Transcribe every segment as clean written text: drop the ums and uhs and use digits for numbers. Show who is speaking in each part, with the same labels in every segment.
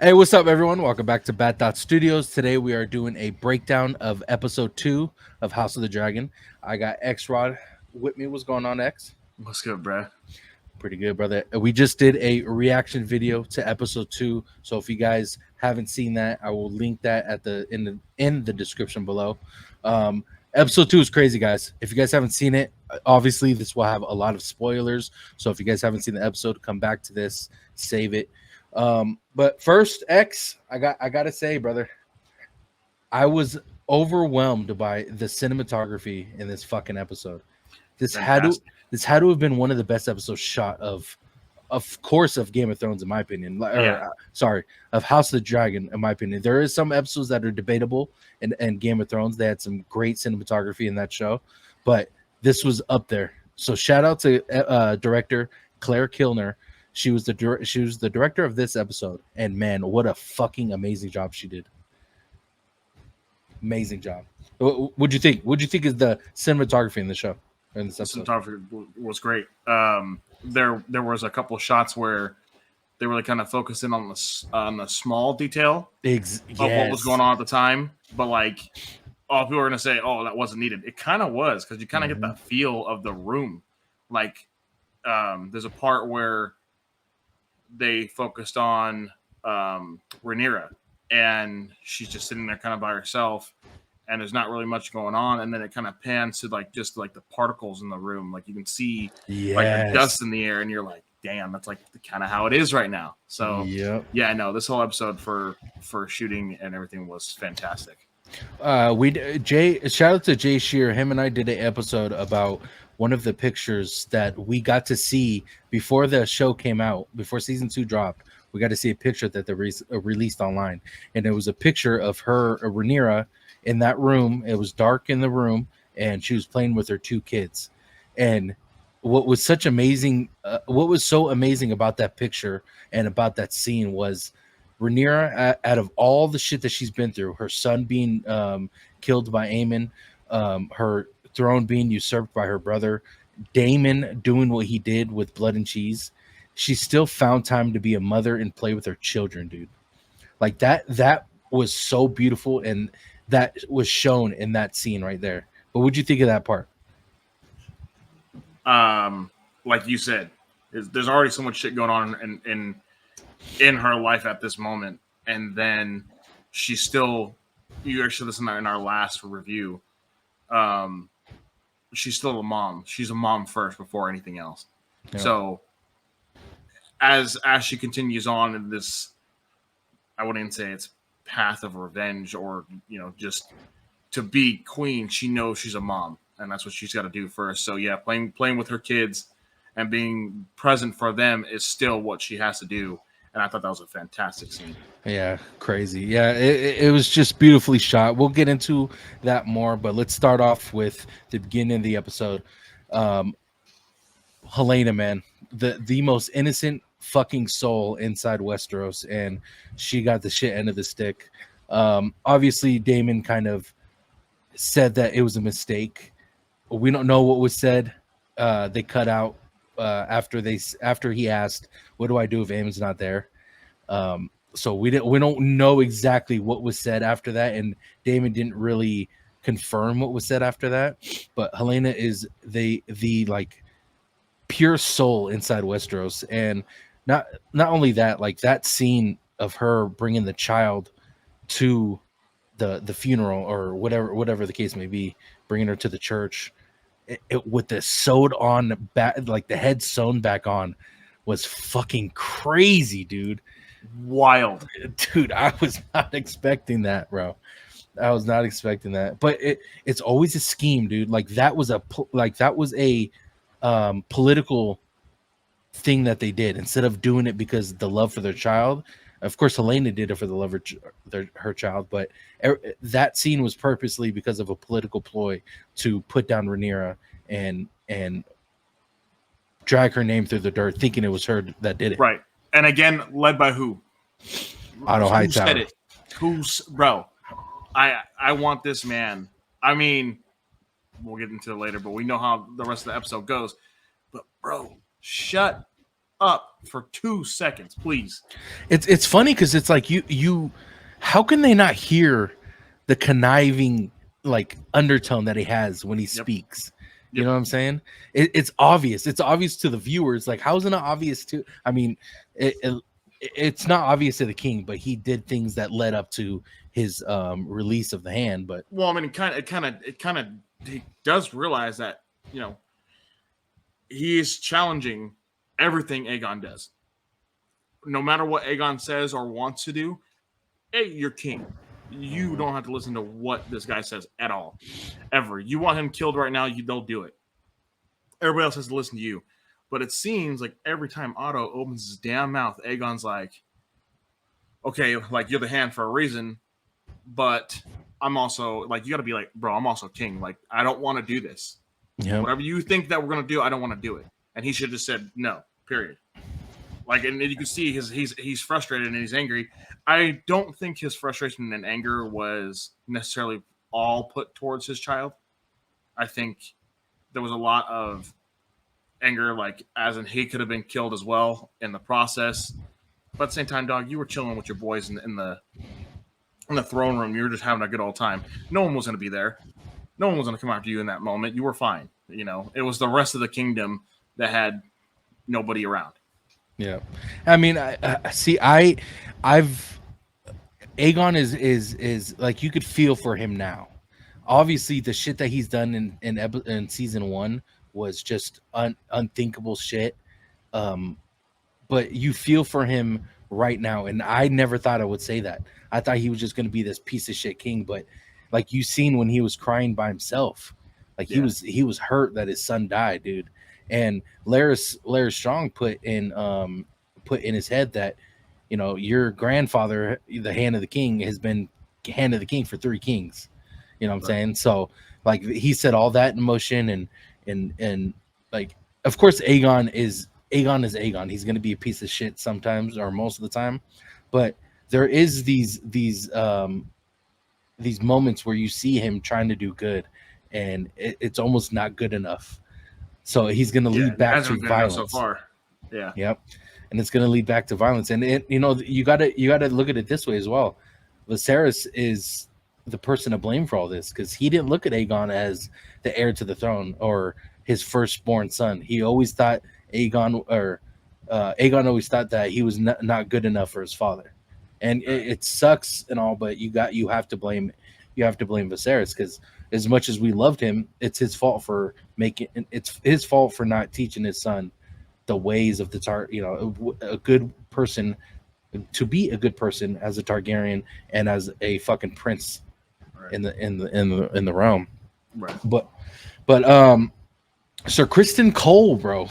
Speaker 1: Hey, what's up, everyone? Welcome back to Bat Dot Studios. Today we are doing a breakdown of episode 2 of House of the Dragon. I got X Rod with me. What's going on, X?
Speaker 2: What's good, bruh?
Speaker 1: Pretty good, brother. We just did a reaction video to episode 2. So if you guys haven't seen that, I will link that at the description below. Episode 2 is crazy, guys. If you guys haven't seen it, obviously this will have a lot of spoilers. So if you guys haven't seen the episode, come back to this, save it. But first, X, I gotta say, brother, I was overwhelmed by the cinematography in this fucking episode. This had to
Speaker 2: Fantastic.
Speaker 1: this had to have been one of the best episodes shot of course, of Game of Thrones, in my opinion.
Speaker 2: Yeah.
Speaker 1: Sorry, of House of the Dragon, in my opinion. There is some episodes that are debatable, and Game of Thrones, they had some great cinematography in that show, but this was up there. So shout out to director Claire Kilner. She was the director of this episode, and man, what a fucking amazing job she did. Amazing job. What'd you think? What'd you think is the cinematography in the show, in this episode?
Speaker 2: Cinematography was great. There was a couple of shots where they really kind of focused in on the small detail
Speaker 1: Yes.
Speaker 2: of what was going on at the time, but like, oh, people are gonna say, "Oh, that wasn't needed." It kind of was because you kind of get the feel of the room. Like, there's a part where they focused on Rhaenyra, and she's just sitting there kind of by herself, and there's not really much going on, and then it kind of pans to like just like the particles in the room, like you can see like the dust in the air, and you're like, damn, that's like kind of how it is right now. So yeah, I know this whole episode for shooting and everything was fantastic.
Speaker 1: Shout out to Jay Shear. Him and I did an episode about one of the pictures that we got to see before the show came out, before season 2 dropped. We got to see a picture that they released online, and it was a picture of her, Rhaenyra, in that room. It was dark in the room, and she was playing with her 2 kids. And what was so amazing about that picture and about that scene was Rhaenyra, out of all the shit that she's been through, her son being killed by Aemon, her throne being usurped by her brother, Daemon doing what he did with Blood and Cheese, she still found time to be a mother and play with her children, dude. Like that was so beautiful, and that was shown in that scene right there. But what'd you think of that part?
Speaker 2: Like you said, there's already so much shit going on in her life at this moment, and then she's still. You actually listened in our last review. She's still a mom. She's a mom first before anything else. Yeah. So as she continues on in this, I wouldn't even say it's path of revenge or just to be queen. She knows she's a mom, and that's what she's got to do first. So yeah, playing with her kids and being present for them is still what she has to do. And I thought that was a fantastic scene.
Speaker 1: Yeah, crazy. Yeah, it was just beautifully shot. We'll get into that more, but let's start off with the beginning of the episode. Helena, man, the most innocent fucking soul inside Westeros, and she got the shit end of the stick. Obviously, Daemon kind of said that it was a mistake. We don't know what was said. They cut out after he asked, "What do I do if Aemon's not there?" So we don't know exactly what was said after that, and Daemon didn't really confirm what was said after that. But Helena is the like pure soul inside Westeros, and not only that, like that scene of her bringing the child to the funeral or whatever the case may be, bringing her to the church, it with the sewed on back, like the head sewn back on, was fucking crazy, dude.
Speaker 2: Wild,
Speaker 1: dude. I was not expecting that, bro. I was not expecting that, but it's always a scheme, dude. Like that was a political thing that they did, instead of doing it because the love for their child. Of course, Helena did it for the love of her child, but that scene was purposely because of a political ploy to put down Rhaenyra and drag her name through the dirt, thinking it was her that did it.
Speaker 2: Right. And again, led by who?
Speaker 1: Otto Hightower.
Speaker 2: Who said it? Bro? I want this man. I mean, we'll get into it later, but we know how the rest of the episode goes. But bro, shut up for 2 seconds, please.
Speaker 1: It's funny because it's like you how can they not hear the conniving like undertone that he has when he speaks? You know what I'm saying? It's obvious. It's obvious to the viewers. Like, how is it not obvious to? I mean, it's not obvious to the king, but he did things that led up to his release of the hand. But
Speaker 2: well, I mean, he does realize that he is challenging everything Aegon does. No matter what Aegon says or wants to do, hey, you're king. You don't have to listen to what this guy says at all, ever. You want him killed right now, they'll do it. Everybody else has to listen to you. But it seems like every time Otto opens his damn mouth, Aegon's like, okay, like, you're the hand for a reason, but I'm also, like, you got to be like, bro, I'm also king. Like, I don't want to do this. Yep. Whatever you think that we're going to do, I don't want to do it. And he should have just said no, period. Like, and you can see he's frustrated and he's angry. I don't think his frustration and anger was necessarily all put towards his child. I think there was a lot of anger, like, as in he could have been killed as well in the process. But at the same time, dog, you were chilling with your boys in the throne room. You were just having a good old time. No one was going to be there. No one was going to come after you in that moment. You were fine. It was the rest of the kingdom that had nobody around.
Speaker 1: Yeah, I mean, I see. I've Aegon is like, you could feel for him now. Obviously, the shit that he's done in season 1 was just unthinkable shit. But you feel for him right now, and I never thought I would say that. I thought he was just going to be this piece of shit king, but like, you seen when he was crying by himself, like, he was hurt that his son died, dude. And Larys Strong put in his head that, your grandfather, the Hand of the King, has been Hand of the King for 3 kings. You know what I'm saying? So, like, he set all that in motion, and like, of course, Aegon is Aegon. He's going to be a piece of shit sometimes, or most of the time, but there is these moments where you see him trying to do good, and it's almost not good enough. So he's going to lead back to violence. So far,
Speaker 2: yeah,
Speaker 1: yep, and it's going to lead back to violence. And you got to look at it this way as well. Viserys is the person to blame for all this, because he didn't look at Aegon as the heir to the throne or his firstborn son. He always thought Aegon always thought that he was not good enough for his father, and it sucks and all. But you have to blame Viserys, because as much as we loved him, it's his fault for not teaching his son the ways of the a good person, to be a good person as a Targaryen and as a fucking prince in the realm.
Speaker 2: Right.
Speaker 1: But Sir Kristen Cole, bro.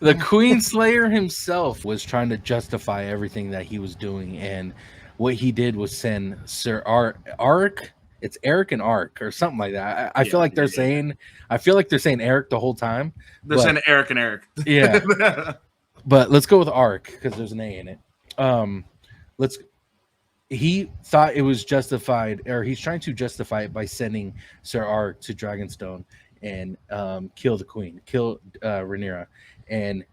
Speaker 1: The Queen Slayer himself was trying to justify everything that he was doing, and what he did was send Sir Arik. It's Eric and Ark or something like that. I feel like they're saying Eric the whole time.
Speaker 2: They're saying Eric and Eric.
Speaker 1: Yeah. But let's go with Ark because there's an A in it. He thought it was justified, or he's trying to justify it by sending Sir Ark to Dragonstone and kill the queen, kill Rhaenyra. And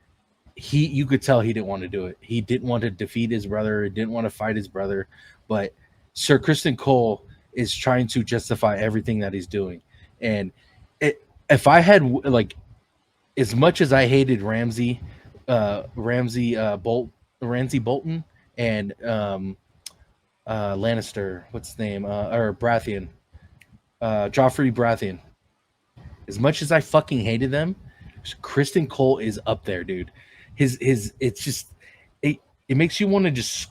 Speaker 1: you could tell he didn't want to do it. He didn't want to defeat his brother. He didn't want to fight his brother. But Sir Kristen Cole is trying to justify everything that he's doing. And if I had, like, as much as I hated Ramsay Bolton and Lannister, what's his name, or Baratheon, Joffrey Baratheon, as much as I fucking hated them, Kristen Cole is up there, dude. It's just it makes you want to just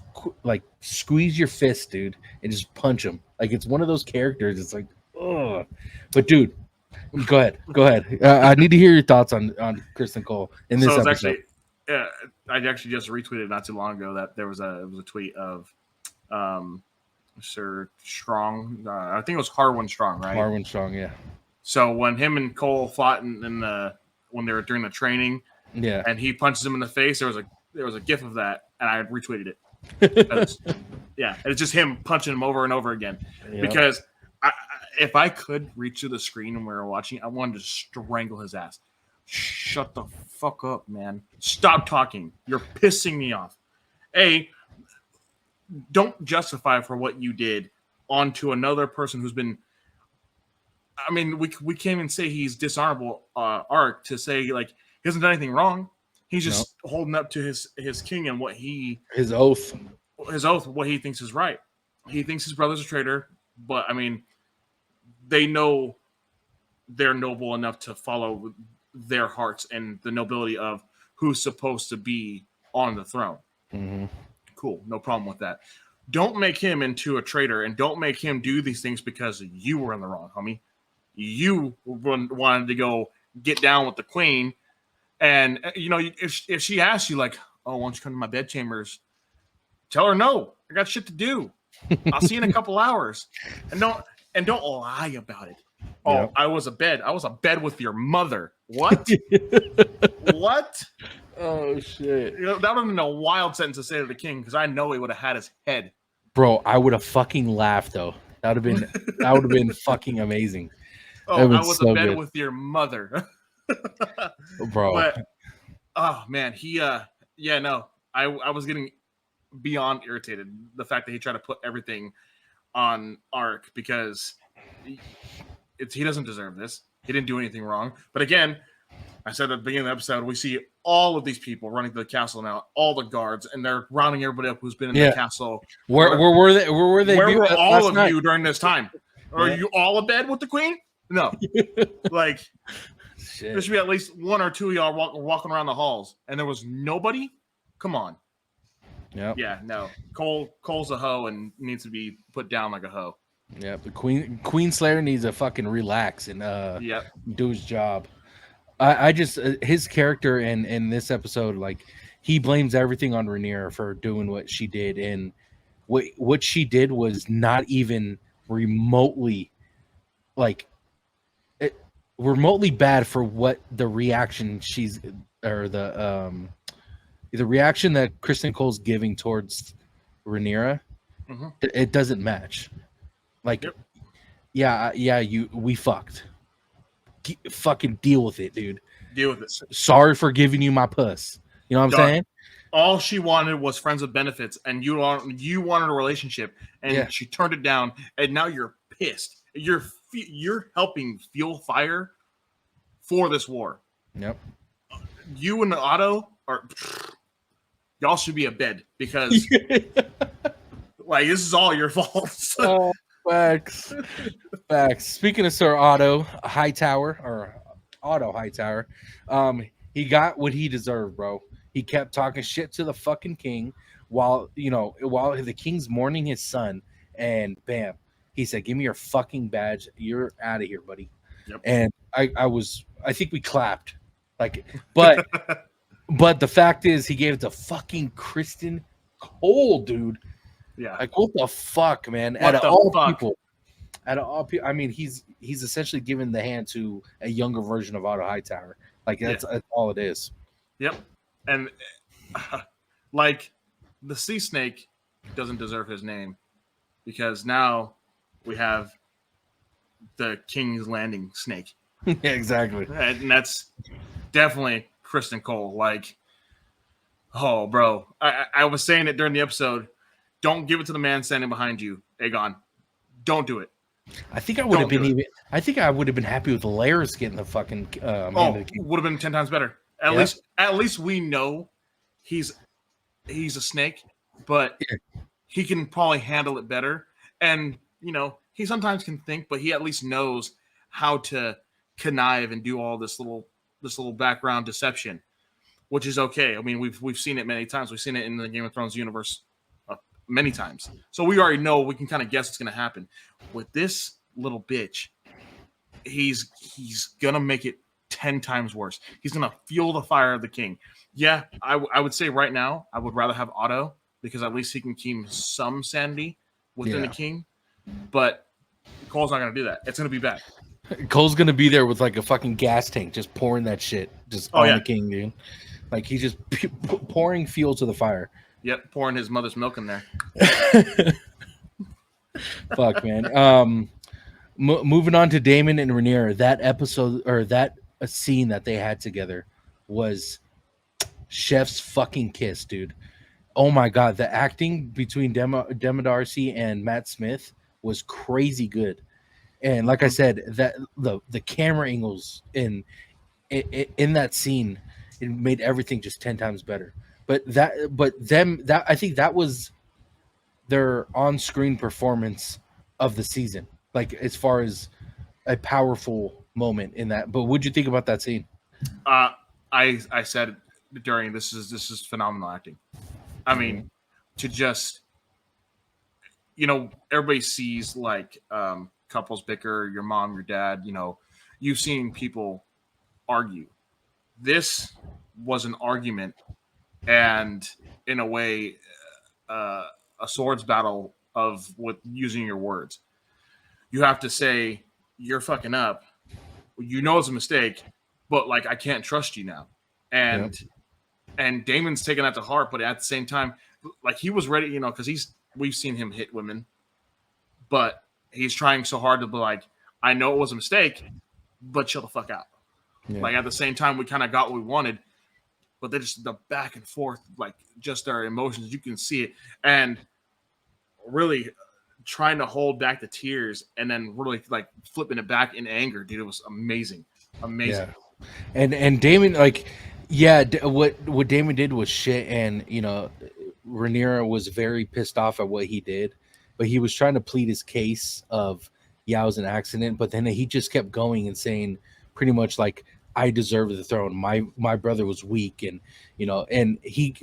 Speaker 1: squeeze your fist, dude, and just punch him. Like, it's one of those characters. It's like, ugh. But dude, go ahead. I need to hear your thoughts on Kristen Cole in this episode.
Speaker 2: Actually, I actually just retweeted not too long ago that it was a tweet of Sir Strong. I think it was Harwin Strong, right?
Speaker 1: Harwin Strong, yeah.
Speaker 2: So when him and Cole fought when they were during the training,
Speaker 1: yeah,
Speaker 2: and he punches him in the face, there was a gif of that, and I retweeted it. Yeah, it's just him punching him over and over again. Yep. Because if I could reach to the screen when we were watching, I wanted to strangle his ass. Shut the fuck up, man. Stop talking. You're pissing me off. Don't justify for what you did onto another person who's been. I mean, we can't even say he's dishonorable, Ark, to say like he hasn't done anything wrong. He's just holding up to his king and what
Speaker 1: his oath,
Speaker 2: what he thinks is right. He thinks his brother's a traitor, but I mean, they know they're noble enough to follow their hearts and the nobility of who's supposed to be on the throne.
Speaker 1: Mm-hmm.
Speaker 2: Cool, no problem with that. Don't make him into a traitor, and don't make him do these things because you were in the wrong, homie. You wanted to go get down with the queen, and if she asks you like, "Oh, why don't you come to my bedchambers?" Tell her no. I got shit to do. I'll see you in a couple hours, and don't lie about it. Oh, yep. I was a bed with your mother. What? What?
Speaker 1: Oh shit!
Speaker 2: That would have been a wild sentence to say to the king, because I know he would have had his head.
Speaker 1: Bro, I would have fucking laughed though. That would have been fucking amazing.
Speaker 2: Oh, I was so a bed with your mother.
Speaker 1: Bro.
Speaker 2: But, oh man, I was getting beyond irritated. The fact that he tried to put everything on Ark, because he doesn't deserve this. He didn't do anything wrong. But again, I said at the beginning of the episode, we see all of these people running to the castle now, all the guards, and they're rounding everybody up who's been in the castle.
Speaker 1: Where were they?
Speaker 2: Where were all of you during this time? Are you all abed with the queen? No. Like, shit. There should be at least one or two of y'all walking around the halls, and there was nobody? Come on.
Speaker 1: Yep.
Speaker 2: Yeah, no. Cole's a hoe and needs to be put down like a hoe.
Speaker 1: Yeah, the Queen Slayer needs to fucking relax and do his job. I just his character in this episode, like, he blames everything on Rhaenyra for doing what she did, and what she did was not even remotely remotely bad for what the reaction the reaction that Kristen Cole's giving towards Rhaenyra. Mm-hmm. It doesn't match. Like, we fucked. Fucking deal with it, dude.
Speaker 2: Deal with it.
Speaker 1: Sorry for giving you my puss. You know what I'm saying?
Speaker 2: All she wanted was friends with benefits, and you wanted a relationship, and she turned it down, and now you're pissed. You're helping fuel fire for this war.
Speaker 1: Yep. You
Speaker 2: and Otto y'all should be abed, because like, this is all your fault.
Speaker 1: Oh, facts. Speaking of Sir Otto Hightower, he got what he deserved, bro. He kept talking shit to the fucking king while the king's mourning his son, and bam, he said, "Give me your fucking badge. You're out of here, buddy." Yep. And I think we clapped, like, but the fact is, he gave it to fucking Kristen Cole, dude.
Speaker 2: Yeah.
Speaker 1: Like, what the fuck, man? Out of all people, I mean, he's essentially giving the hand to a younger version of Otto Hightower. Like, that's all it is.
Speaker 2: Yep. And like, the sea snake doesn't deserve his name, because now we have the King's Landing snake.
Speaker 1: Yeah, exactly.
Speaker 2: And that's definitely Kristen Cole. Like, oh, bro. I was saying it during the episode. Don't give it to the man standing behind you, Aegon. Don't do it.
Speaker 1: I think I would have been happy with Larys getting the fucking
Speaker 2: would have been 10 times better. At least we know he's a snake, but he can probably handle it better. And he sometimes can think, but he at least knows how to connive and do all this little background deception, which is okay. I mean, we've seen it many times. We've seen it in the Game of Thrones universe many times. So we already know, we can kind of guess what's going to happen. With this little bitch, he's going to make it 10 times worse. He's going to fuel the fire of the king. Yeah, I would say right now, I would rather have Otto, because at least he can keep some sanity within the king. But Cole's not going to do that. It's going to be bad.
Speaker 1: Cole's going to be there with like a fucking gas tank, just pouring that shit on the king, dude. Like, he's just pouring fuel to the fire.
Speaker 2: Yep, pouring his mother's milk in there.
Speaker 1: Fuck, man. Moving on to Daemon and Rhaenyra. That episode, or that a scene that they had together was chef's fucking kiss, dude. Oh my god, the acting between Dema Darcy and Matt Smith was crazy good. And like I
Speaker 2: Mhm.
Speaker 1: said, that the camera angles in that scene, it made everything just 10 times better. But I think that was their on-screen performance of the season. Like as far as a powerful moment in that. But what'd you think about that scene?
Speaker 2: Uh, I said during this is phenomenal acting. I
Speaker 1: Mm-hmm.
Speaker 2: mean, to just everybody sees like couples bicker, your mom, your dad. You've seen people argue. This was an argument, and in a way, uh, a swords battle of with using your words. You have to say you're fucking up. You know it's a mistake, but like I can't trust you now.
Speaker 1: Yep.
Speaker 2: And Damon's taking that to heart, but at the same time, like he was ready, because we've seen him hit women, but he's trying so hard to be like, I know it was a mistake, but chill the fuck out.
Speaker 1: Yeah.
Speaker 2: Like at the same time, we kind of got what we wanted, but they just the back and forth, like just their emotions, you can see it, and really trying to hold back the tears, and then really like flipping it back in anger, dude. It was amazing,
Speaker 1: Yeah.
Speaker 2: amazing.
Speaker 1: And Damon, like, yeah, what Damon did was shit, and Rhaenyra was very pissed off at what he did, but he was trying to plead his case of, yeah, it was an accident, but then he just kept going and saying pretty much like, I deserve the throne. My brother was weak, and and he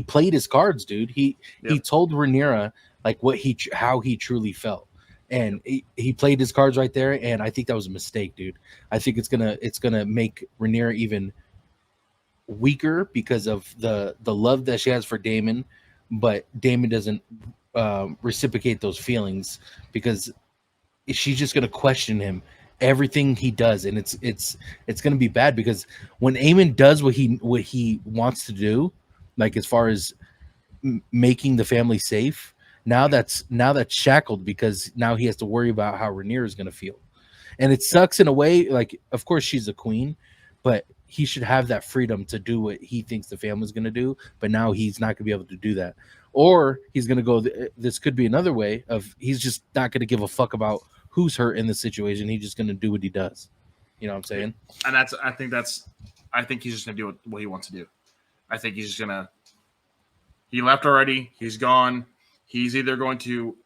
Speaker 1: played his cards, dude. He
Speaker 2: Yep,
Speaker 1: told Rhaenyra like how he truly felt, and
Speaker 2: yep.
Speaker 1: he played his cards right there, and I think that was a mistake, dude. I think it's gonna make Rhaenyra even weaker because of the love that she has for Damon, but Damon doesn't reciprocate those feelings because she's just gonna question him everything he does, and it's gonna be bad because when Aemon does what he wants to do, like as far as making the family safe, now that's shackled because now he has to worry about how Rhaenyra is gonna feel, and it sucks in a way. Like, of course, she's a queen, but he should have that freedom to do what he thinks the family's going to do. But now he's not going to be able to do that, or he's going to go. This could be another way of he's just not going to give a fuck about who's hurt in the situation. He's just going to do what he does. You know what I'm
Speaker 2: Yeah.
Speaker 1: saying?
Speaker 2: And I think he's just gonna do what he wants to do. I think he's just gonna. He left already. He's gone. He's either going to.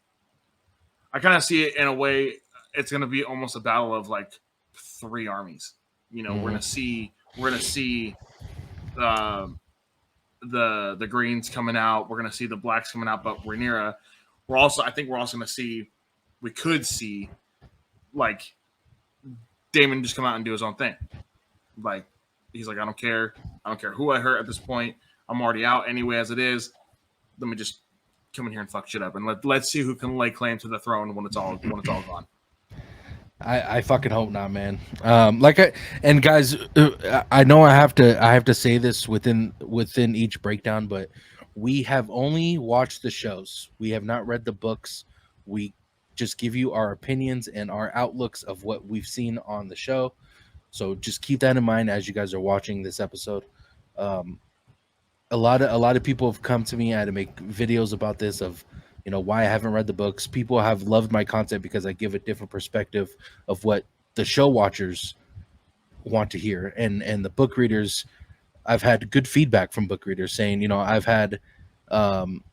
Speaker 2: I kind of see it in a way. It's going to be almost a battle of like three armies.
Speaker 1: Mm-hmm.
Speaker 2: We're gonna see uh, the greens coming out. We're gonna see the blacks coming out. But Rhaenyra, I think we're also gonna see. We could see like Damon just come out and do his own thing. Like he's like, I don't care. I don't care who I hurt at this point. I'm already out anyway as it is. Let me just come in here and fuck shit up, and let's see who can lay claim to the throne when it's all gone.
Speaker 1: I fucking hope not, man. And guys, I know I have to say this within each breakdown, but we have only watched the shows. We have not read the books. We just give you our opinions and our outlooks of what we've seen on the show. So just keep that in mind as you guys are watching this episode. Um, a lot of people have come to me. I had to make videos about this of why I haven't read the books. People have loved my content because I give a different perspective of what the show watchers want to hear, and the book readers. I've had good feedback from book readers saying I've had um,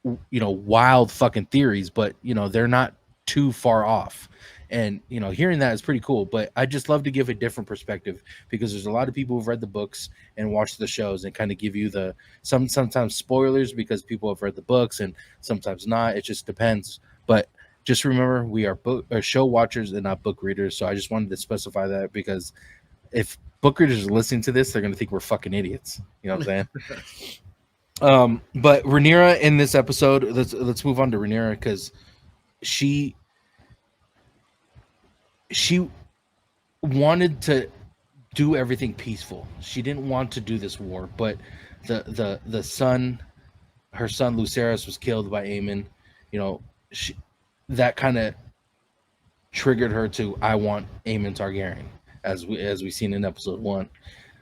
Speaker 1: wild fucking theories, but they're not too far off. And hearing that is pretty cool. But I just love to give a different perspective because there's a lot of people who've read the books and watched the shows and kind of give you sometimes spoilers because people have read the books and sometimes not. It just depends. But just remember, we are show watchers and not book readers. So I just wanted to specify that because if book readers are listening to this, they're gonna think we're fucking idiots. You know what I'm saying? But Rhaenyra in this episode, let's move on to Rhaenyra because she she wanted to do everything peaceful. She didn't want to do this war, but the son, her son Lucerys was killed by Aemon. You know, she, that kind of triggered her to I want Aemon Targaryen. as we seen in episode 1.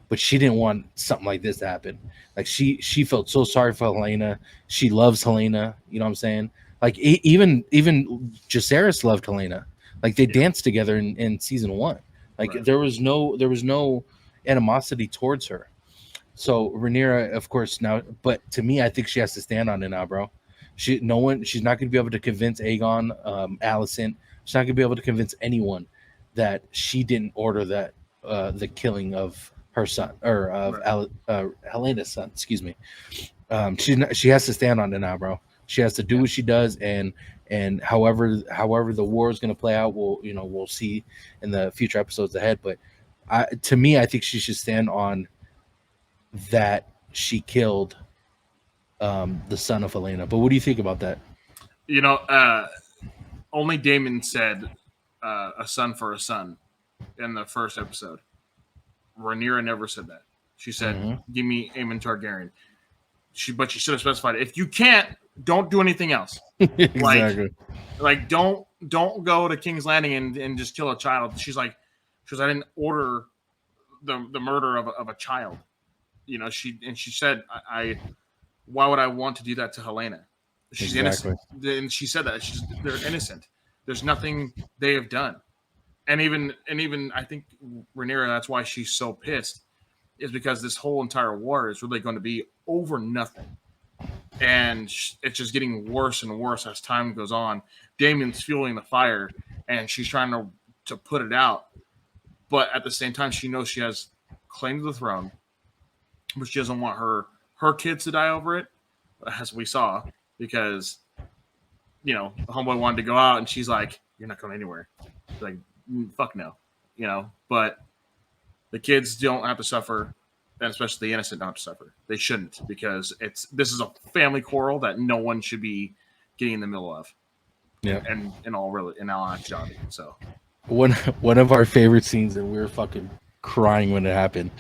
Speaker 1: But she didn't want something like this to happen. Like she felt so sorry for Helena. She loves Helena. You know what I'm saying? Like even Jacaerys loved Helena. Like they danced together in season 1. Like
Speaker 2: Right.
Speaker 1: there was no animosity towards her. So Rhaenyra, of course, now, but to me, I think she has to stand on it now, bro. She's not going to be able to convince Aegon, Allison. She's not going to be able to convince anyone that she didn't order that the killing of her son or of Helena's son. Excuse me. She has to stand on it now, bro. She has to do what she does, and however the war is going to play out, we'll see in the future episodes ahead. But to me, I think she should stand on that she killed the son of Helena. But what do you think about that?
Speaker 2: You know, only Damon said a son for a son in the first episode. Rhaenyra never said that. She said, "Give me Aemon Targaryen." But she should have specified, if you can't, don't do anything else.
Speaker 1: Exactly.
Speaker 2: Like don't go to King's Landing and just kill a child. She's like, I didn't order the murder of a child. You know, she said, I why would I want to do that to Helena? She's innocent. And she said that they're innocent. There's nothing they have done. And even I think Rhaenyra, that's why she's so pissed, is because this whole entire war is really going to be over nothing. And it's just getting worse and worse as time goes on. Damon's fueling the fire, and she's trying to put it out. But at the same time, she knows she has claim to the throne, but she doesn't want her kids to die over it, as we saw, because, the homeboy wanted to go out, and she's like, "You're not going anywhere." She's like, "Fuck no," But the kids don't have to suffer, and especially the innocent don't have to suffer. They shouldn't, because this is a family quarrel that no one should be getting in the middle of.
Speaker 1: Yeah.
Speaker 2: And in all actuality. So
Speaker 1: one of our favorite scenes, and we were fucking crying when it happened,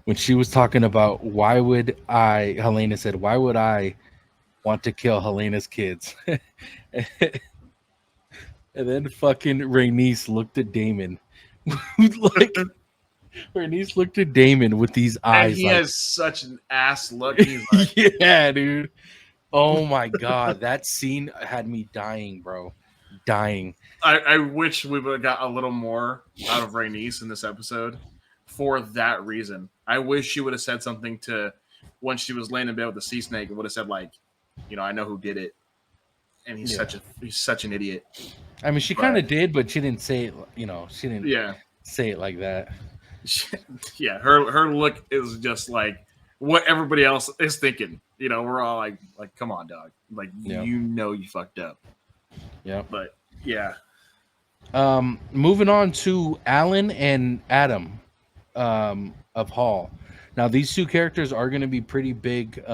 Speaker 1: when she was talking about Helena said, "Why would I want to kill Helena's kids?" And then fucking Rhaenys looked at Daemon. Like Rhaenys looked at Daemon with these eyes.
Speaker 2: And he has such an ass look. He's like,
Speaker 1: yeah, dude. Oh my god, that scene had me dying, bro. Dying.
Speaker 2: I wish we would have got a little more out of Rhaenys in this episode for that reason. I wish she would have said something to, when she was laying in bed with the sea snake, and would have said, like, I know who did it, and he's such an idiot.
Speaker 1: I mean, she kind of did, but she didn't say it. She didn't say it like that.
Speaker 2: Yeah, her look is just like what everybody else is thinking. We're all like, come on, dog. Like, you fucked up.
Speaker 1: Yeah.
Speaker 2: But yeah.
Speaker 1: Moving on to Alan and Adam of Hall. Now, these two characters are going to be pretty big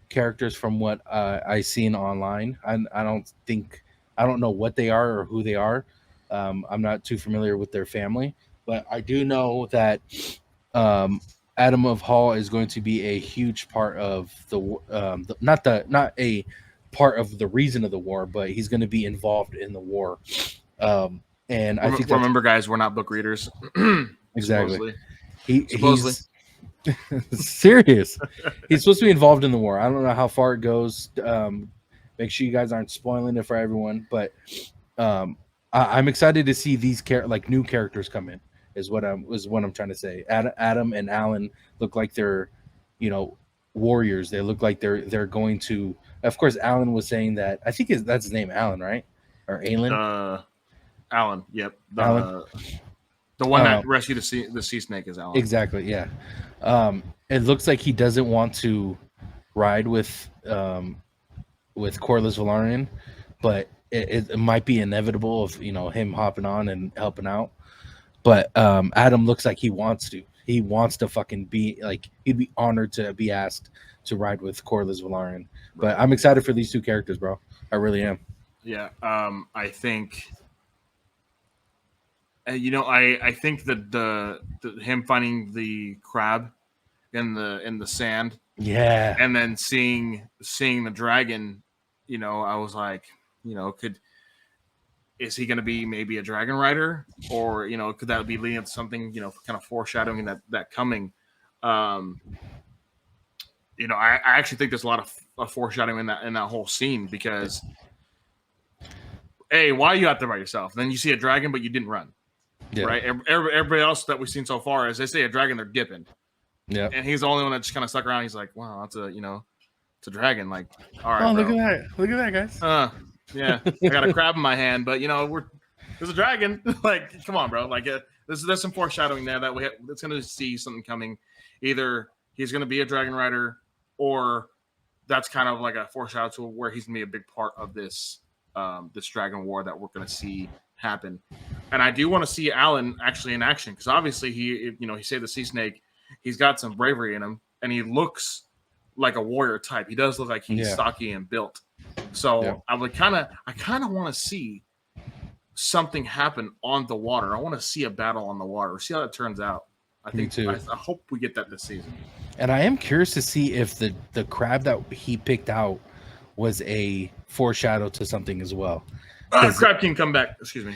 Speaker 1: characters from what I seen online. I don't know what they are or who they are. I'm not too familiar with their family, but I do know that Adam of Hall is going to be a huge part of not a part of the reason of the war, but he's going to be involved in the war. And I think
Speaker 2: remember, guys, we're not book readers.
Speaker 1: Exactly.
Speaker 2: Supposedly.
Speaker 1: He's serious. He's supposed to be involved in the war. I don't know how far it goes. Make sure you guys aren't spoiling it for everyone, but I'm excited to see these new characters come in. Is what I'm trying to say. Adam and Alan look like they're, warriors. They look like they're going to. Of course, Alan was saying that. I think that's his name, Alan, right? Or Alan?
Speaker 2: Alan. Yep.
Speaker 1: Alan.
Speaker 2: The one that rescued the sea snake is Alan.
Speaker 1: Exactly. Yeah. It looks like he doesn't want to ride with Corlys Velaryon, but it might be inevitable of him hopping on and helping out. But Adam looks like he wants to. He wants to fucking be like, he'd be honored to be asked to ride with Corlys Velaryon. Right. But I'm excited for these two characters, bro. I really am.
Speaker 2: Yeah. I think. I think that the him finding the crab in the sand, and then seeing the dragon, I was like, is he going to be maybe a dragon rider, or could that be leading to something kind of foreshadowing that coming? I actually think there's a lot of foreshadowing in that whole scene because, hey, why are you out there by yourself? Then you see a dragon, but you didn't run, right? Everybody else that we've seen so far, as they say a dragon, they're dipping.
Speaker 1: Yeah,
Speaker 2: and he's the only one that just kind of stuck around. He's like, wow, that's it's a dragon. Like, all right,
Speaker 1: look at that, guys.
Speaker 2: Yeah, I got a crab in my hand, but there's a dragon. Like, come on, bro. Like, there's some foreshadowing there that it's going to see something coming. Either he's going to be a dragon rider, or that's kind of like a foreshadow to where he's going to be a big part of this this dragon war that we're going to see happen. And I do want to see Alan actually in action because obviously he saved the sea snake. He's got some bravery in him, and he looks like a warrior type. He does look like he's stocky and built. So I kind of want to see something happen on the water. I want to see a battle on the water. See how it turns out. I think too. I hope we get that this season.
Speaker 1: And I am curious to see if the crab that he picked out was a foreshadow to something as well.
Speaker 2: Crab King come back. Excuse me.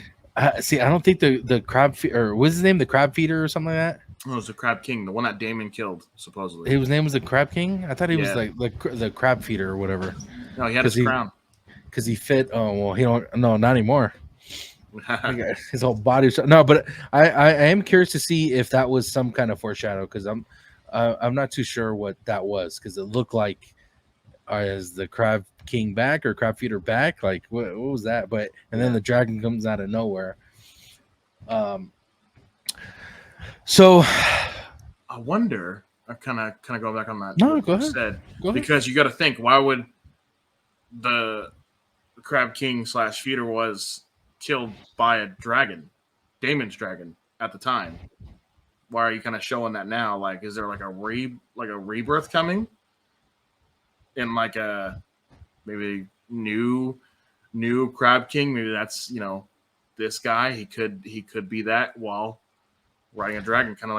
Speaker 1: See, I don't think the crab or what's his name, the crab feeder or something like that.
Speaker 2: No, it was the Crab King, the one that Damon killed, supposedly.
Speaker 1: His name was the Crab King? I thought he was like the crab feeder or whatever.
Speaker 2: No, he had his crown.
Speaker 1: Because he fit. Oh, well, he don't. No, not anymore. His whole body. No, but I am curious to see if that was some kind of foreshadow because I'm not too sure what that was because it looked like is the Crab King back or Crab Feeder back? Like what was that? But then the dragon comes out of nowhere. So
Speaker 2: I wonder. I kind of go back on that.
Speaker 1: No, go ahead.
Speaker 2: Because you got to think, why would the Crab King / Feeder was killed by a dragon, Damon's dragon at the time? Why are you kind of showing that now? Like, is there like a rebirth coming? In like a maybe new Crab King? Maybe that's this guy. He could be that while riding a dragon, kind of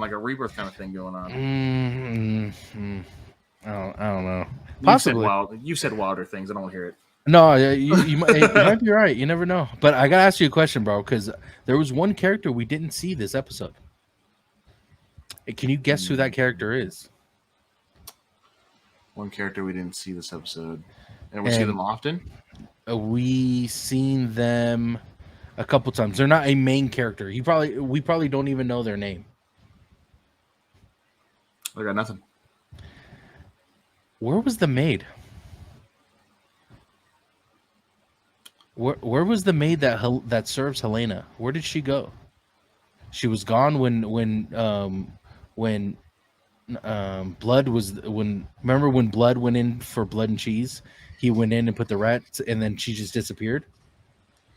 Speaker 2: like a rebirth kind of thing going on.
Speaker 1: I don't know. Possibly.
Speaker 2: You said wilder things. I don't want to hear it.
Speaker 1: No, you might be right. You never know. But I gotta ask you a question, bro, because there was one character we didn't see this episode. Can you guess who that character is?
Speaker 2: One character we didn't see this episode, and we see them often.
Speaker 1: We seen them a couple times. They're not a main character. We probably don't even know their name.
Speaker 2: I got nothing.
Speaker 1: Where was the maid? Where was the maid that serves Helena? Where did she go? She was gone when Blood was remember when Blood went in for blood and cheese? He went in and put the rats, and then she just disappeared.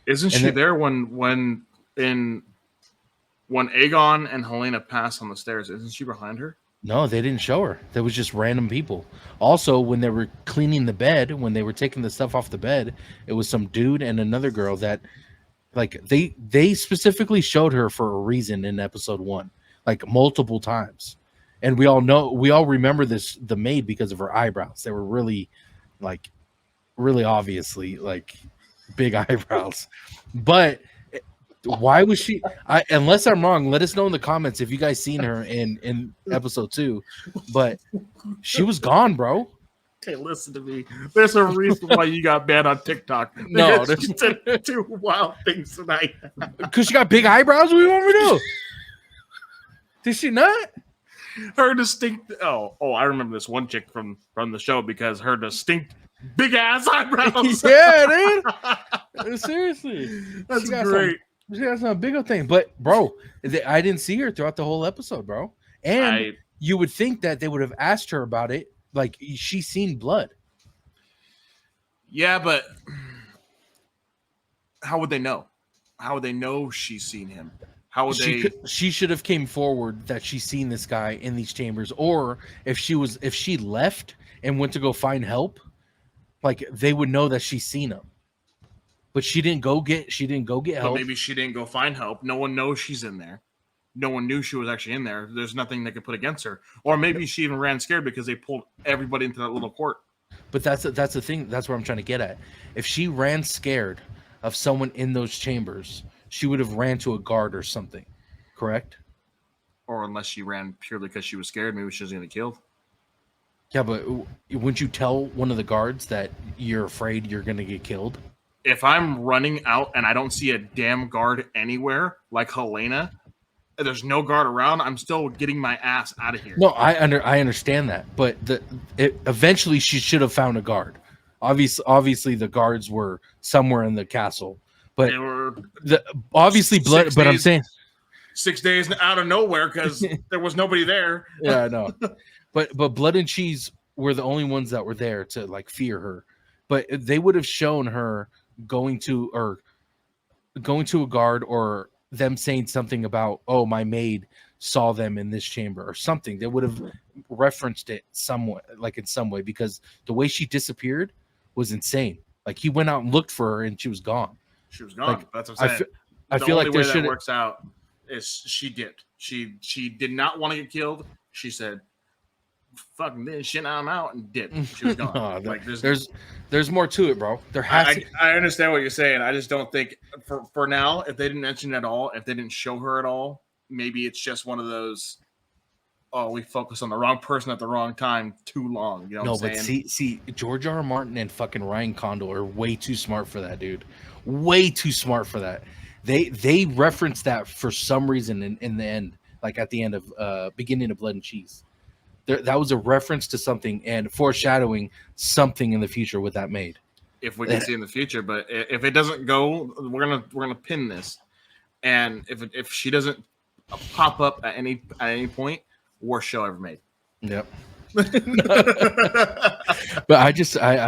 Speaker 2: Isn't she there when Aegon and Helena pass on the stairs? Isn't she behind her?
Speaker 1: No, they didn't show her. There was just random people. Also, when they were cleaning the bed, when they were taking the stuff off the bed, it was some dude and another girl that, like, they specifically showed her for a reason in episode 1, like multiple times. And we all remember the maid because of her eyebrows. They were really obviously like big eyebrows. But why was she? Unless I'm wrong, let us know in the comments if you guys seen her in episode 2. But she was gone, bro.
Speaker 2: Okay, listen to me. There's a reason why you got banned on TikTok.
Speaker 1: No,
Speaker 2: you said 2 wild things tonight.
Speaker 1: Because she got big eyebrows. What do you want me to do? Did she not?
Speaker 2: Her distinct. Oh, I remember this one chick from the show because her distinct big ass eyebrows.
Speaker 1: Yeah, dude. Seriously,
Speaker 2: that's great.
Speaker 1: She got some big old thing, but bro, I didn't see her throughout the whole episode, bro. And you would think that they would have asked her about it, like she's seen Blood.
Speaker 2: Yeah, but how would they know? How would they know she's seen him? How would
Speaker 1: she should have came forward that she's seen this guy in these chambers, or if she left and went to go find help, like they would know that she's seen him. But she didn't go get help.
Speaker 2: Maybe she didn't go find help. No one knows she's in there. No one knew she was actually in there. There's nothing they could put against her. Or maybe she even ran scared because they pulled everybody into that little court.
Speaker 1: But that's the thing. That's what I'm trying to get at. If she ran scared, of someone in those chambers, she would have ran to a guard or something, correct?
Speaker 2: Or unless she ran purely because she was scared, maybe she was going to get killed.
Speaker 1: Yeah, but wouldn't you tell one of the guards that you're afraid you're going to get killed?
Speaker 2: If I'm running out and I don't see a damn guard anywhere, like Helena, there's no guard around, I'm still getting my ass out of here.
Speaker 1: No, I understand that, but eventually she should have found a guard. Obviously, the guards were somewhere in the castle, but
Speaker 2: They were
Speaker 1: obviously blood. But I'm saying
Speaker 2: 6 days out of nowhere because there was nobody there.
Speaker 1: Yeah, I know. But Blood and Cheese were the only ones that were there to like fear her. But they would have shown her going to a guard, or them saying something about, oh, my maid saw them in this chamber or something. They would have referenced it somewhat, like in some way, because the way she disappeared was insane. Like he went out and looked for her and she was gone.
Speaker 2: She was gone.
Speaker 1: Like,
Speaker 2: that's what I'm saying.
Speaker 1: I feel like there
Speaker 2: that works out is she dipped. She did not want to get killed. She said, "Fucking this shit, I'm out," and dipped. She was gone.
Speaker 1: No, like there's more to it, bro. There has to.
Speaker 2: I understand what you're saying. I just don't think for now, if they didn't mention it at all, if they didn't show her at all, maybe it's just one of those. Oh, we focus on the wrong person at the wrong time too long. You know what I'm saying?
Speaker 1: But see, George R. R. Martin and fucking Ryan Condal are way too smart for that, dude. Way too smart for that. They referenced that for some reason in the end, like at the end of beginning of Blood and Cheese. That was a reference to something and foreshadowing something in the future with that maid.
Speaker 2: If we can see in the future, but if it doesn't go, we're gonna pin this, and if she doesn't pop up at any point, worst show ever made.
Speaker 1: Yep. But I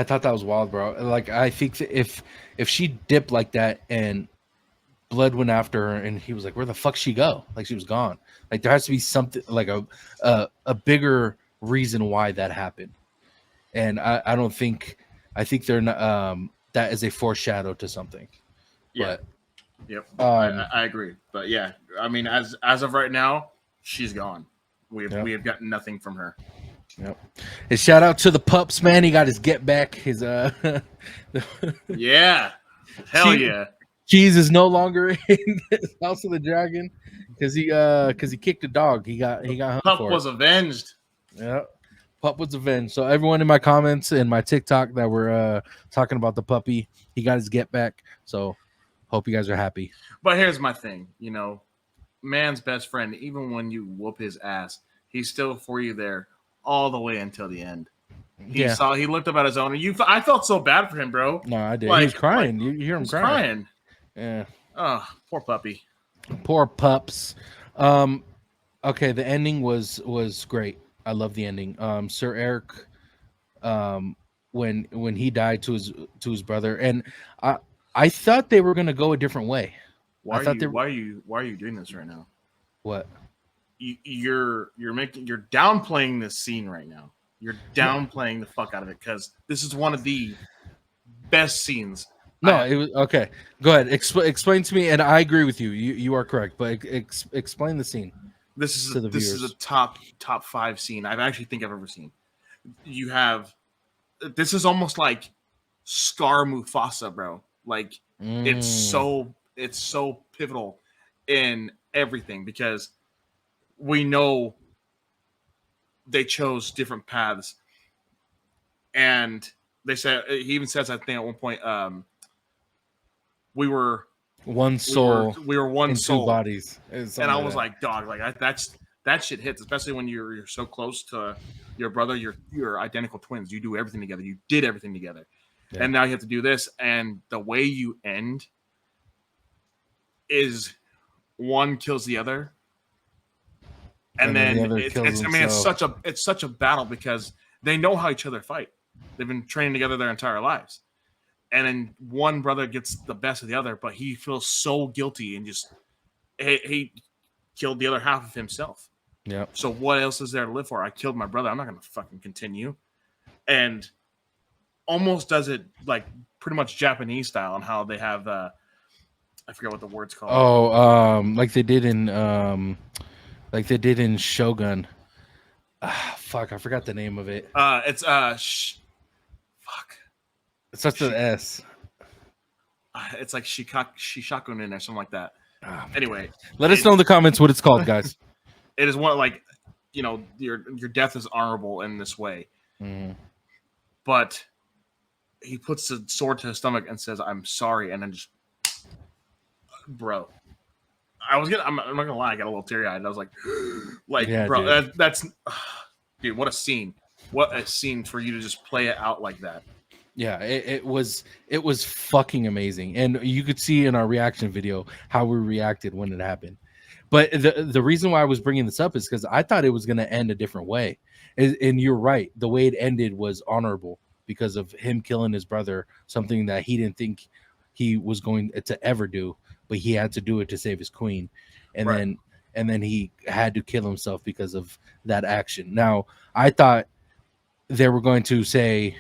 Speaker 1: thought that was wild, bro. Like I think that if she dipped like that and Blood went after her and he was like, where the fuck she go? Like she was gone. Like there has to be something, like a bigger reason why that happened. And I don't think, I think they're not, that is a foreshadow to something.
Speaker 2: Yeah.
Speaker 1: But,
Speaker 2: yep. I agree. But yeah, I mean, as of right now, she's gone. We have gotten nothing from her.
Speaker 1: Yep. And shout out to the pups, man. He got his get back. His
Speaker 2: yeah. Hell yeah.
Speaker 1: Cheese is no longer in House of the Dragon because he kicked a dog. He got hung
Speaker 2: Pup
Speaker 1: for
Speaker 2: was
Speaker 1: it.
Speaker 2: avenged.
Speaker 1: Yeah. Pup was avenged. So everyone in my comments and my TikTok that were talking about the puppy, he got his get back. So hope you guys are happy.
Speaker 2: But here's my thing, man's best friend, even when you whoop his ass, he's still for you there all the way until the end. He looked up at his own, and I felt so bad for him, bro.
Speaker 1: No, I did. He was crying. You hear him crying. Yeah.
Speaker 2: Oh, poor puppy.
Speaker 1: Poor pups. Okay, the ending was great. I love the ending. Sir Eric, when he died to his brother, and I thought they were gonna go a different way.
Speaker 2: Why are you doing this right now?
Speaker 1: What?
Speaker 2: You're downplaying this scene right now. You're downplaying the fuck out of it because this is one of the best scenes.
Speaker 1: No, it was okay. Go ahead. Explain to me, and I agree with you. You are correct, but explain the scene.
Speaker 2: This is a top 5 scene I actually think I've ever seen. You have this is almost like Scar Mufasa, bro. Like it's so pivotal in everything because we know they chose different paths, and they said he even says I think at one point we were
Speaker 1: one soul.
Speaker 2: We were one soul,
Speaker 1: 2 bodies,
Speaker 2: and I was like, dog, like that shit hits, especially when you're so close to your brother. You're identical twins. You do everything together. You did everything together, and now you have to do this. And the way you end is one kills the other, and then it's such a battle because they know how each other fight. They've been training together their entire lives. And then one brother gets the best of the other, but he feels so guilty and just he killed the other half of himself.
Speaker 1: Yeah.
Speaker 2: So what else is there to live for? I killed my brother. I'm not going to fucking continue. And almost does it like pretty much Japanese style on how they have I forget what the word's called.
Speaker 1: Oh, like they did in Shogun. Fuck, I forgot the name of it.
Speaker 2: It's fuck.
Speaker 1: It starts with an S.
Speaker 2: It's like Shishakunin or something like that.
Speaker 1: Oh,
Speaker 2: Anyway,
Speaker 1: let us know in the comments what it's called, guys.
Speaker 2: it is one like, your death is honorable in this way. But he puts the sword to his stomach and says, "I'm sorry," and then just, bro. I'm not gonna lie, I got a little teary eyed. I was like,
Speaker 1: Yeah,
Speaker 2: bro, that's dude. What a scene! What a scene for you to just play it out like that.
Speaker 1: Yeah, it was fucking amazing, and you could see in our reaction video how we reacted when it happened. But the reason why I was bringing this up is because I thought it was going to end a different way, and you're right. The way it ended was honorable because of him killing his brother, something that he didn't think he was going to ever do, but he had to do it to save his queen, and
Speaker 2: Right.
Speaker 1: then he had to kill himself because of that action. Now I thought they were going to say,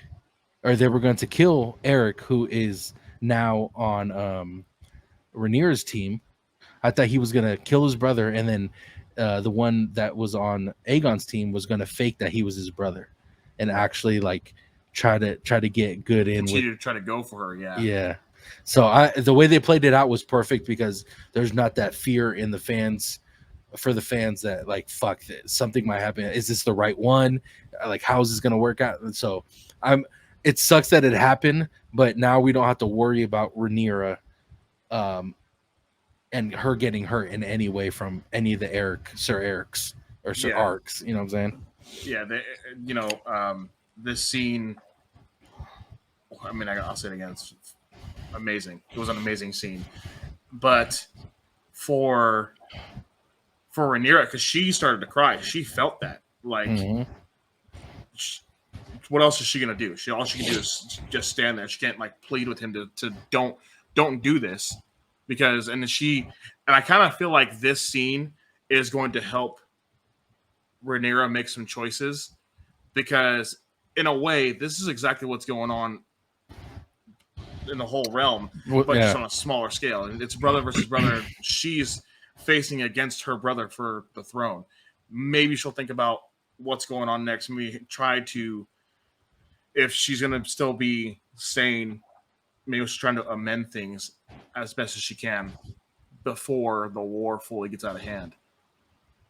Speaker 1: or they were going to kill Eric, who is now on Rhaenyra's team. I thought he was gonna kill his brother, and then the one that was on Aegon's team was gonna fake that he was his brother, and actually like try to get good in
Speaker 2: Continue
Speaker 1: with.
Speaker 2: to try to go for her. Yeah.
Speaker 1: Yeah. So the way they played it out was perfect because there's not that fear in the fans, for the fans, that like, fuck, something might happen. Is this the right one? Like, how is this gonna work out? And so it sucks that it happened, but now we don't have to worry about Rhaenyra and her getting hurt in any way from any of the Sir Eric's or Sir Arcs. You know what I'm saying?
Speaker 2: Yeah. This scene. I mean, I'll say it again. It's amazing. It was an amazing scene, but for Rhaenyra, because she started to cry, she felt that. Like, what else is she gonna do? All she can do is just stand there. She can't like plead with him to don't do this, because and I kind of feel like this scene is going to help Rhaenyra make some choices, because in a way this is exactly what's going on in the whole realm, but just on a smaller scale. And it's brother versus brother. She's facing against her brother for the throne. Maybe she'll think about what's going on next. Maybe try to, if she's going to still be sane, maybe she's trying to amend things as best as she can before the war fully gets out of hand.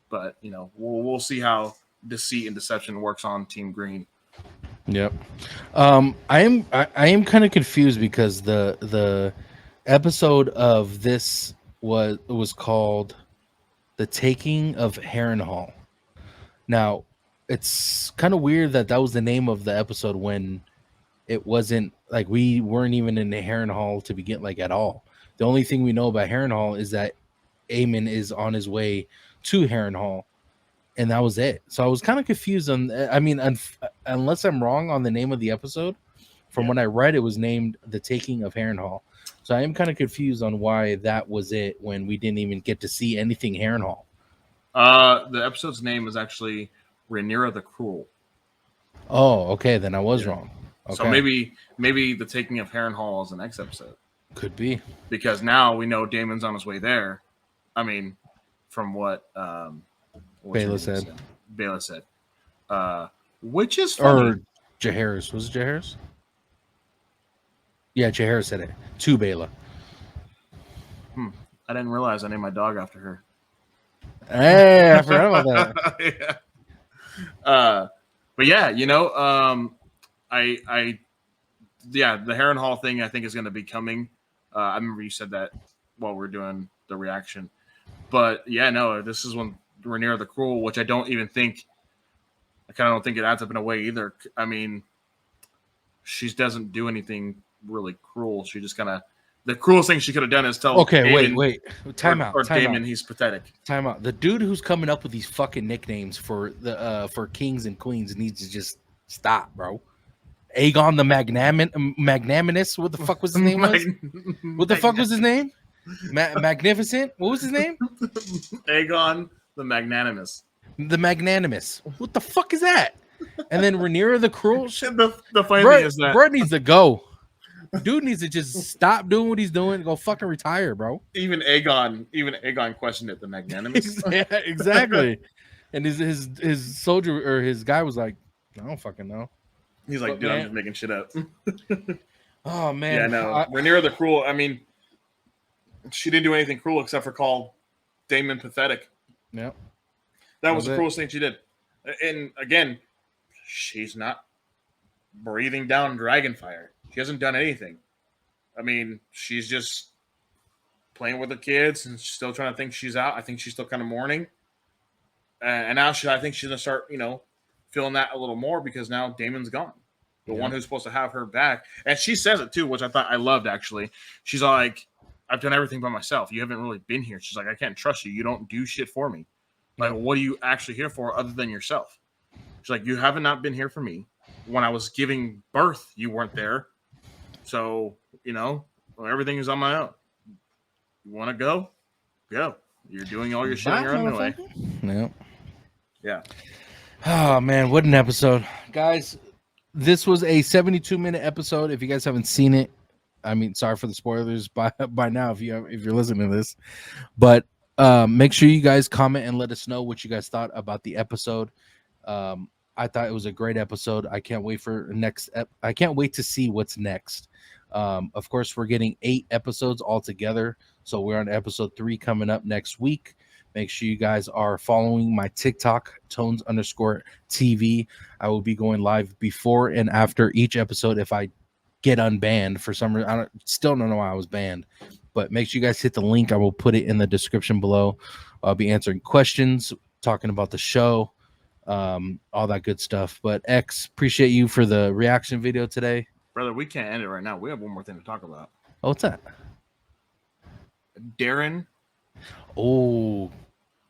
Speaker 2: But we'll see how deceit and deception works on Team Green.
Speaker 1: Yep. I am kind of confused because the episode of this was called "The Taking of Harrenhal." Now, it's kind of weird that was the name of the episode when it wasn't, like, we weren't even in the Harrenhal to begin, like, at all. The only thing we know about Harrenhal is that Aemon is on his way to Harrenhal, and that was it. So I was kind of confused on. I mean, unless I'm wrong on the name of the episode, from what I read, it was named "The Taking of Harrenhal." So I am kind of confused on why that was it when we didn't even get to see anything Harrenhal.
Speaker 2: The episode's name is actually Rhaenyra the Cruel.
Speaker 1: Oh, okay, then I was wrong. Okay.
Speaker 2: So maybe The Taking of Harrenhal is the next episode.
Speaker 1: Could be, because
Speaker 2: now we know Daemon's on his way there. I mean, from what
Speaker 1: Baela said.
Speaker 2: Which is funny.
Speaker 1: Or Jaehaerys. Was it Jaehaerys? Yeah, Jaehaerys said it to Baela.
Speaker 2: I didn't realize I named my dog after her.
Speaker 1: Hey, I forgot about that.
Speaker 2: But yeah, the Harrenhal thing I think is going to be coming. I remember you said that while we're doing the reaction. But yeah, no, this is when Rhaenyra the Cruel, which I kind of don't think it adds up in a way either. I mean, she doesn't do anything really cruel. She just kind of, the cruelest thing she could have done is tell.
Speaker 1: Okay,
Speaker 2: Daemon,
Speaker 1: wait, time out.
Speaker 2: Or Daemon, he's pathetic.
Speaker 1: Time out. The dude who's coming up with these fucking nicknames for the for kings and queens needs to just stop, bro. Aegon the Magnanimous. What the fuck was his name? What the fuck was his name? Magnificent. What was his name?
Speaker 2: Aegon the Magnanimous.
Speaker 1: The Magnanimous. What the fuck is that? And then Rhaenyra the Cruel.
Speaker 2: The funny thing is that
Speaker 1: bro needs to go. Dude needs to just stop doing what he's doing and go fucking retire, bro.
Speaker 2: Even Aegon questioned it. The Magnanimous.
Speaker 1: Yeah, exactly. And his soldier or his guy was like, I don't fucking know.
Speaker 2: He's like, dude, I'm just making shit up.
Speaker 1: Oh man,
Speaker 2: Yeah, no. Rhaenyra the Cruel, I mean, she didn't do anything cruel except for call Daemon pathetic.
Speaker 1: Yep,
Speaker 2: That
Speaker 1: that
Speaker 2: was
Speaker 1: was
Speaker 2: the
Speaker 1: it.
Speaker 2: cruelest thing she did. And again, she's not breathing down dragon fire. She hasn't done anything. I mean, she's just playing with the kids and still trying to think she's out. I think she's still kind of mourning. And now I think she's gonna start, feeling that a little more because now Damon's gone, the one
Speaker 1: Yep.
Speaker 2: who's supposed to have her back. And she says it too, which I thought I loved actually. She's like, "I've done everything by myself. You haven't really been here." She's like, "I can't trust you. You don't do shit for me. Like,
Speaker 1: Yep.
Speaker 2: what are you actually here for other than yourself?" She's like, "You haven't not been here for me. When I was giving birth, you weren't there. So everything is on my own. You want to go? Go. You're doing all your shit on
Speaker 1: Bye,
Speaker 2: your own anyway."
Speaker 1: motherfucker. Yep.
Speaker 2: Yeah.
Speaker 1: Oh man, what an episode, guys! This was a 72-minute episode. If you guys haven't seen it, I mean, sorry for the spoilers by now if you're listening to this, but make sure you guys comment and let us know what you guys thought about the episode. I thought it was a great episode. I can't wait for I can't wait to see what's next. Of course, we're getting 8 episodes all together, so we're on episode 3 coming up next week. Make sure you guys are following my TikTok, tones_TV. I will be going live before and after each episode if I get unbanned for some reason. I still don't know why I was banned, but make sure you guys hit the link. I will put it in the description below. I'll be answering questions, talking about the show, all that good stuff. But X, appreciate you for the reaction video today.
Speaker 2: Brother, we can't end it right now. We have one more thing to talk about.
Speaker 1: Oh, what's that?
Speaker 2: Darren.
Speaker 1: Oh,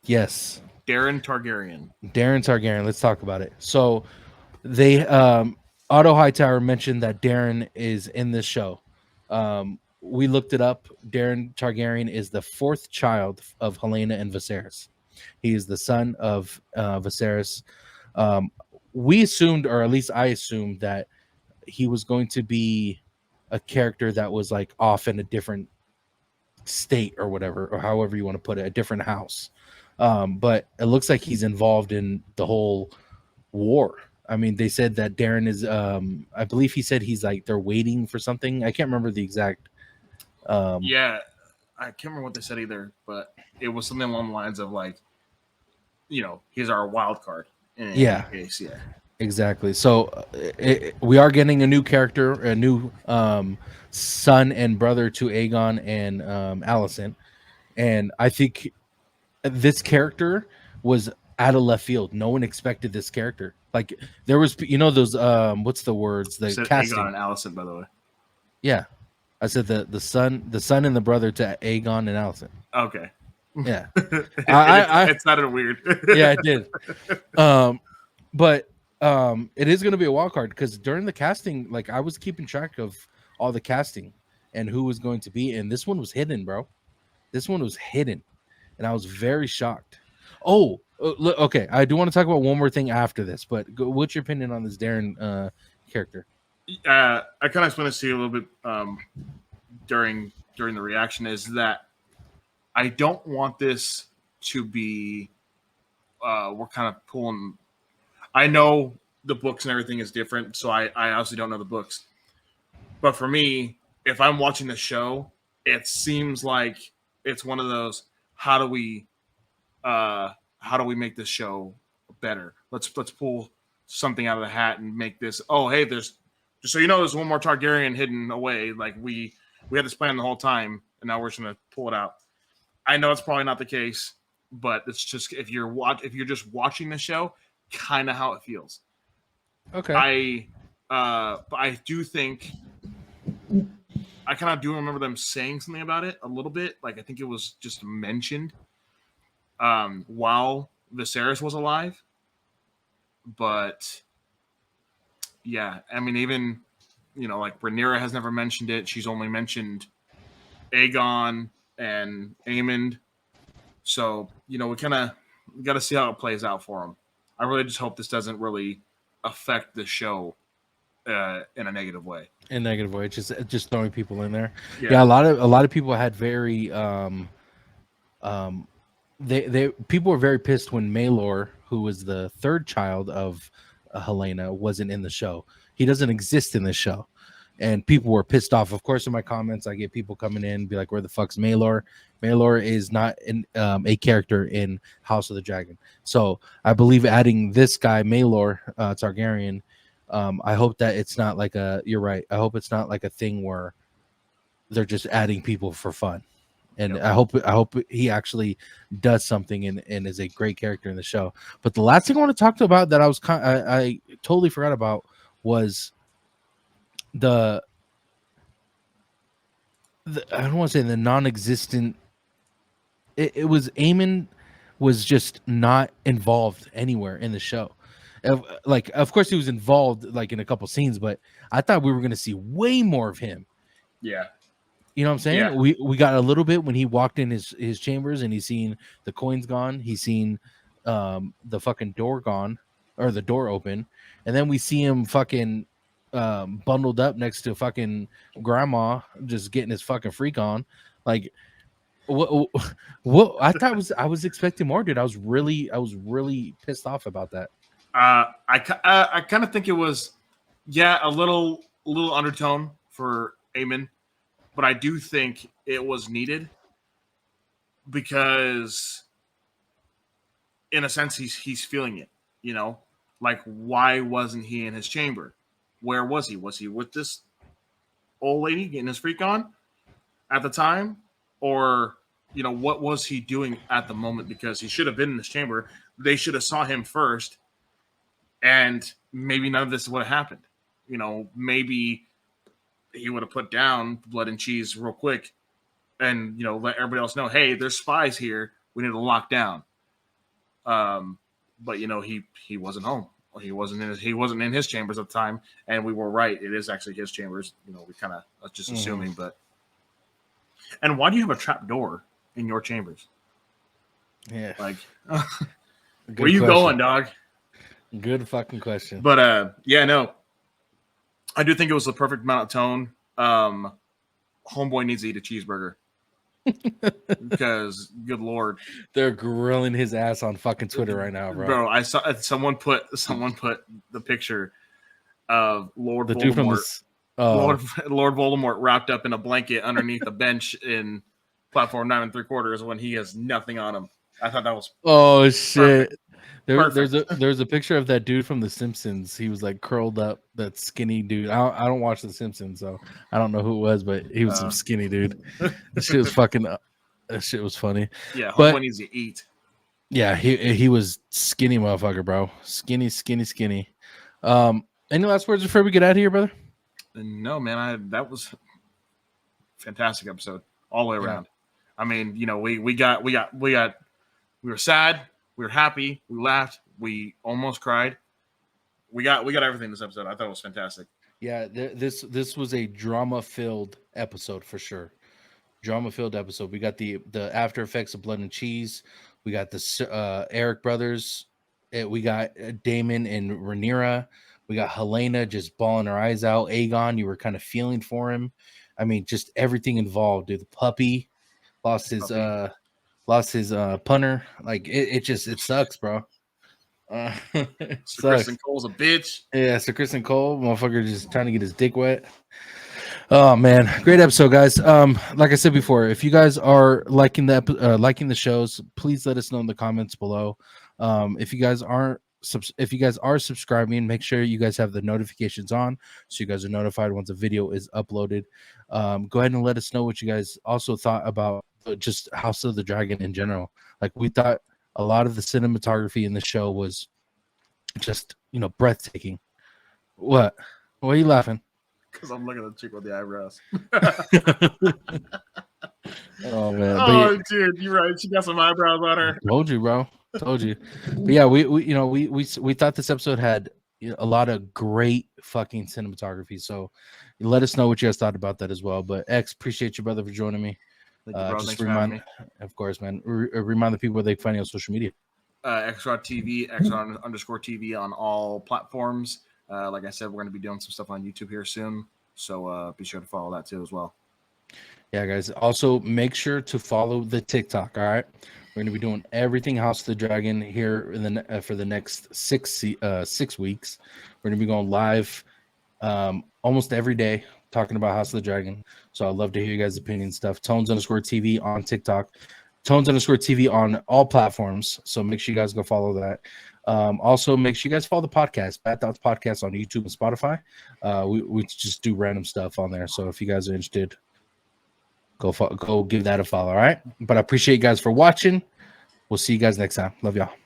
Speaker 1: yes.
Speaker 2: Darren Targaryen.
Speaker 1: Darren Targaryen. Let's talk about it. So they Otto Hightower mentioned that Darren is in this show. We looked it up. Darren Targaryen is the 4th child of Helaena and Viserys. He is the son of Viserys. We assumed, or at least I assumed, that he was going to be a character that was like off in a different state or whatever, or however you want to put it, a different house. But it looks like he's involved in the whole war. I mean, they said that Darren is, I believe he said he's like, they're waiting for something. I can't remember the exact.
Speaker 2: Yeah, I can't remember what they said either, but it was something along the lines of like, he's our wild card. In case, yeah.
Speaker 1: Exactly. So we are getting a new character, a new son and brother to Aegon and Alicent. And I think this character was out of left field. No one expected this character. Like there was, those what's the words? The casting.
Speaker 2: Aegon and Alicent, by the way.
Speaker 1: Yeah, I said the son and the brother to Aegon and Alicent.
Speaker 2: Okay.
Speaker 1: Yeah,
Speaker 2: it sounded weird.
Speaker 1: Yeah, it did. But it is going to be a wild card because during the casting, like I was keeping track of all the casting and who was going to be, and this one was hidden, bro. This one was hidden, and I was very shocked. Oh, okay. I do want to talk about one more thing after this, but what's your opinion on this Darren character?
Speaker 2: I kind of explained this to you a little bit during the reaction. Is that I don't want this to be. We're kind of pulling. I know the books and everything is different, so I obviously don't know the books. But for me, if I'm watching the show, it seems like it's one of those. How do we make this show better? Let's pull something out of the hat and make this. Oh, hey, there's just so you know, there's one more Targaryen hidden away. Like we had this plan the whole time, and now we're just gonna pull it out. I know it's probably not the case, but it's just if you're just watching the show, kind of how it feels.
Speaker 1: Okay.
Speaker 2: But I do think I kind of do remember them saying something about it a little bit. Like I think it was just mentioned while Viserys was alive. But yeah, I mean, even like Rhaenyra has never mentioned it. She's only mentioned Aegon and Aemond. So we got to see how it plays out for them. I really just hope this doesn't really affect the show in a negative way.
Speaker 1: In a negative way, just throwing people in there. Yeah, a lot of people had very they people were very pissed when Maelor, who was the 3rd child of Helaena, wasn't in the show. He doesn't exist in the show. and people were pissed off. Of course, in my comments, I get people coming in and be like, "Where the fuck's Maelor?" Maelor is not a character in House of the Dragon. So I believe adding this guy Maelor Targaryen. I hope that it's not like a. You're right. I hope it's not like a thing where they're just adding people for fun. And I hope he actually does something and is a great character in the show. But the last thing I want to talk about that I totally forgot about was the I don't want to say the non-existent. It was Aemon was just not involved anywhere in the show. Like, of course, he was involved like in a couple scenes, but I thought we were going to see way more of him.
Speaker 2: Yeah.
Speaker 1: You know what I'm saying?
Speaker 2: Yeah.
Speaker 1: We got a little bit when he walked in his chambers and he's seen the coins gone. He's seen the fucking door gone or the door open, and then we see him fucking bundled up next to fucking grandma, just getting his fucking freak on. Like, what I thought I was expecting more, dude. I was really pissed off about that.
Speaker 2: I kind of think it was, a little undertone for Aemon. But I do think it was needed because, in a sense, he's feeling it. You know, like, why wasn't he in his chamber? Where was he? Was he with this old lady getting his freak on at the time, or what was he doing at the moment? Because he should have been in his chamber. They should have saw him first, and maybe none of this would have happened. Maybe he would have put down Blood and Cheese real quick and, let everybody else know, hey, there's spies here. We need to lock down. But he wasn't home. He wasn't in his chambers at the time. And we were right. It is actually his chambers. We kind of just assuming, but. And why do you have a trap door in your chambers?
Speaker 1: Yeah.
Speaker 2: Like, where you going, dog?
Speaker 1: Good fucking question.
Speaker 2: But, no. I do think it was the perfect amount of tone. Homeboy needs to eat a cheeseburger because, good lord,
Speaker 1: they're grilling his ass on fucking Twitter right now, bro.
Speaker 2: Bro, I saw someone put the picture of Lord
Speaker 1: the
Speaker 2: Voldemort,
Speaker 1: dude from this,
Speaker 2: Lord Voldemort wrapped up in a blanket underneath a bench in platform 9 3/4 when he has nothing on him. I thought that was
Speaker 1: shit.
Speaker 2: Perfect.
Speaker 1: There's a picture of that dude from The Simpsons. He was like curled up, that skinny dude. I don't watch The Simpsons, so I don't know who it was, but he was some skinny dude. That shit was fucking. That shit was funny.
Speaker 2: Yeah, but needs to eat.
Speaker 1: Yeah, he was skinny motherfucker, bro. Skinny. Any last words before we get out of here, brother?
Speaker 2: No, man. That was a fantastic episode all the way around. I mean, we were sad. We were happy. We laughed. We almost cried. We got everything in this episode. I thought it was fantastic.
Speaker 1: Yeah, this was a drama-filled episode for sure. Drama-filled episode. We got the after effects of Blood and Cheese. We got the Eric brothers. We got Daemon and Rhaenyra. We got Helena just bawling her eyes out. Aegon, you were kind of feeling for him. I mean, just everything involved. Dude, the puppy lost his punter. Like it sucks, bro.
Speaker 2: So Kristen Cole's a bitch.
Speaker 1: Yeah, so Kristen Cole, motherfucker, just trying to get his dick wet. Oh man, great episode, guys. Like I said before, if you guys are liking the shows, please let us know in the comments below. If you guys are subscribing, make sure you guys have the notifications on so you guys are notified once a video is uploaded. Go ahead and let us know what you guys also thought about just House of the Dragon in general. Like, we thought a lot of the cinematography in the show was just breathtaking. What are you laughing?
Speaker 2: Because I'm looking at the chick with the eyebrows.
Speaker 1: Oh man!
Speaker 2: Oh dude, you're right. She got some eyebrows on her.
Speaker 1: Told you, bro. Told you. But yeah, we thought this episode had a lot of great fucking cinematography. So let us know what you guys thought about that as well. But X, appreciate you, brother, for joining me.
Speaker 2: Thank you, bro.
Speaker 1: Just
Speaker 2: Thanks for having me.
Speaker 1: Of course, man. Remind the people where they can find you on social media.
Speaker 2: Extra TV, extra_TV on all platforms. Like I said, we're going to be doing some stuff on YouTube here soon. So be sure to follow that too as well.
Speaker 1: Yeah, guys. Also, make sure to follow the TikTok. All right. We're going to be doing everything House of the Dragon here for the next 6 weeks. We're going to be going live almost every day, talking about House of the Dragon. So I'd love to hear you guys' opinion stuff. Tones_TV on TikTok. Tones_TV on all platforms. So make sure you guys go follow that. Also, make sure you guys follow the podcast, Bad Thoughts Podcast on YouTube and Spotify. We just do random stuff on there. So if you guys are interested, go give that a follow. All right. But I appreciate you guys for watching. We'll see you guys next time. Love y'all.